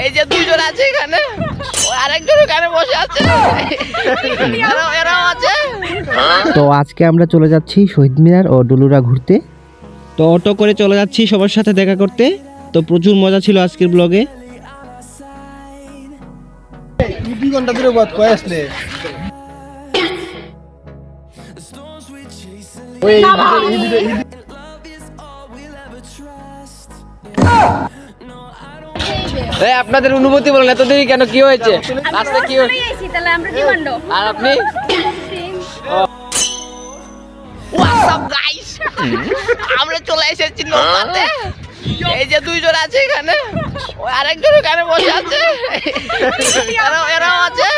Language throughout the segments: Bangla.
এই যে দুইজন আছে এখানে, আরেকজন এখানে বসে আছে, এরাও আছে। তো আজকে আমরা চলে যাচ্ছি শহীদ মিনার ও ডুলুরা ঘুরতে। তো অটো করে চলে যাচ্ছি সবার সাথে দেখা করতে। তো প্রচুর মজা ছিল আজকের ব্লগে। 2 ঘন্টা ধরে বাদ কয় আসলে আপনাদের অনুভূতি বলেন, এত দেরি কেন, কি হয়েছে রাস্তা, কি হয়েছে? আর আপনি আমরা চলে এসেছি নৌকাতে। এই যে দুইজন আছে এখানে, আরেকজন এখানে বসে আছে, এরাও আছে।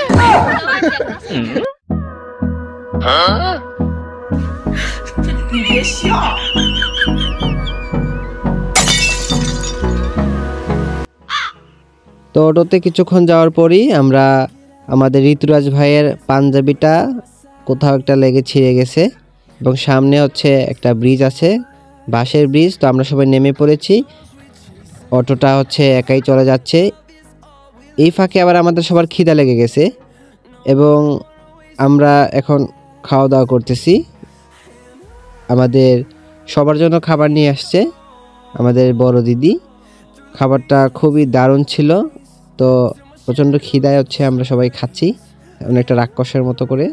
তো অটোতে কিছুক্ষণ যাওয়ার পরই আমরা আমাদের ঋতুরাজ ভাইয়ের পাঞ্জাবিটা কোথাও একটা লেগে ছিঁড়ে গেছে, এবং সামনে হচ্ছে একটা ব্রিজ আছে, বাঁশের ব্রিজ। তো আমরা সবাই নেমে পড়েছি, অটোটা হচ্ছে একাই চলে যাচ্ছে। এই ফাঁকে আবার আমাদের সবার খিদা লেগে গেছে, এবং আমরা এখন খাওয়া দাওয়া করতেছি। আমাদের সবার জন্য খাবার নিয়ে আসছে আমাদের বড় দিদি। খাবারটা খুবই দারুণ ছিল। তো প্রচণ্ড খিদায় হচ্ছে আমরা সবাই খাচ্ছি অনেকটা রাক্ষসের মতো করে।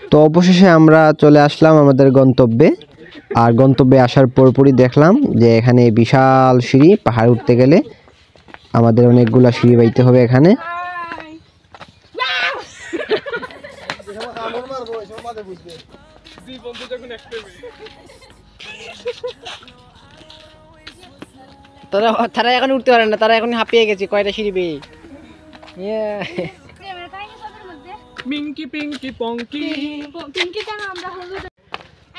তো অবশেষে আমরা চলে আসলাম আমাদের গন্তব্যে। আর গন্তব্যে আসার পরপরই দেখলাম যে এখানে বিশাল সিঁড়ি, পাহাড় উঠতে গেলে আমাদের অনেকগুলা সিঁড়ি বাইতে হবে এখানে। তারা এখন উঠতে পারে না, তারা এখন হাঁপিয়ে গেছে কয়টা সিঁড়ি বেয়ে। মিঙ্কি পিঙ্কি পঙ্কি পিঙ্কি কেন আমরা হলুদ,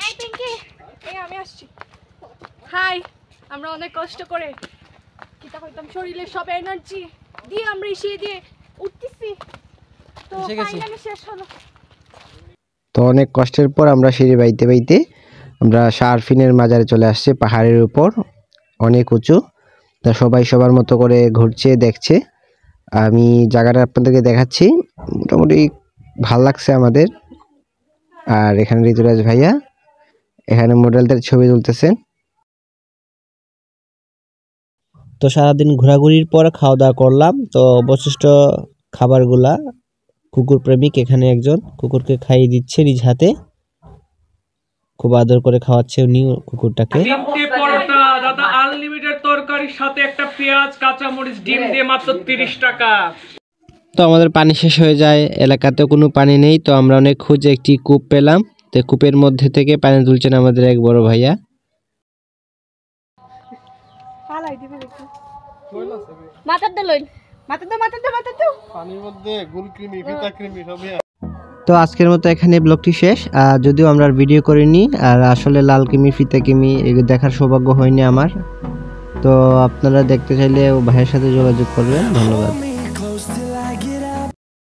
এই পিঙ্কি, এই আমি আসছি। হাই, আমরা অনেক কষ্ট করে কিতা কইতাম শরীরে সব এনার্জি দিয়ে আমরা এসে দিয়ে উঠতেছি। তো ফাইনালি শেষ হলো। তো অনেক কষ্টের পর আমরা সিঁড়ি বাইতে বাইতে আমরা শারফিনের মাজারে চলে আসছি, পাহাড়ের উপর অনেক উঁচু। তা সবাই সবার মতো করে ঘুরছে, দেখছে। আমি জায়গাটা আপনাদেরকে দেখাচ্ছি, মোটামুটি ভাল লাগছে আমাদের। আর এখানে ঋতুরাজ ভাইয়া এখানে মডেলদের ছবি তুলতেছেন। তো সারাদিন ঘোরাঘুরির পর খাওয়া দাওয়া করলাম। তো অবশিষ্ট খাবারগুলা কুকুর প্রেমিক এখানে একজন কুকুরকে খাইয়ে দিচ্ছে নিজ হাতে, খুব আদর করে খাওয়াচ্ছে উনি কুকুরটাকে। পরোটা দাদা আনলিমিটেড তরকারির সাথে একটা পেঁয়াজ, কাঁচামরিচ, ডিম দিয়ে মাত্র 30 টাকা। তো আমাদের পানি শেষ হয়ে যায়, এলাকাতেও কোনো পানি নেই। তো আমরা অনেক খুঁজে একটি কূপ পেলাম। তো কূপের মধ্যে থেকে পানি তুলছেন আমাদের এক বড় ভাইয়া। তো আজকের মতো এখানে ব্লগটি শেষ। যদিও আমরা ভিডিও করিনি, আর আসলে লাল কিমি, ফিতা কিমি এগুলো দেখার সৌভাগ্য হয়নি আমার। তো আপনারা দেখতে চাইলে ভাইয়ের সাথে যোগাযোগ করবেন। ধন্যবাদ।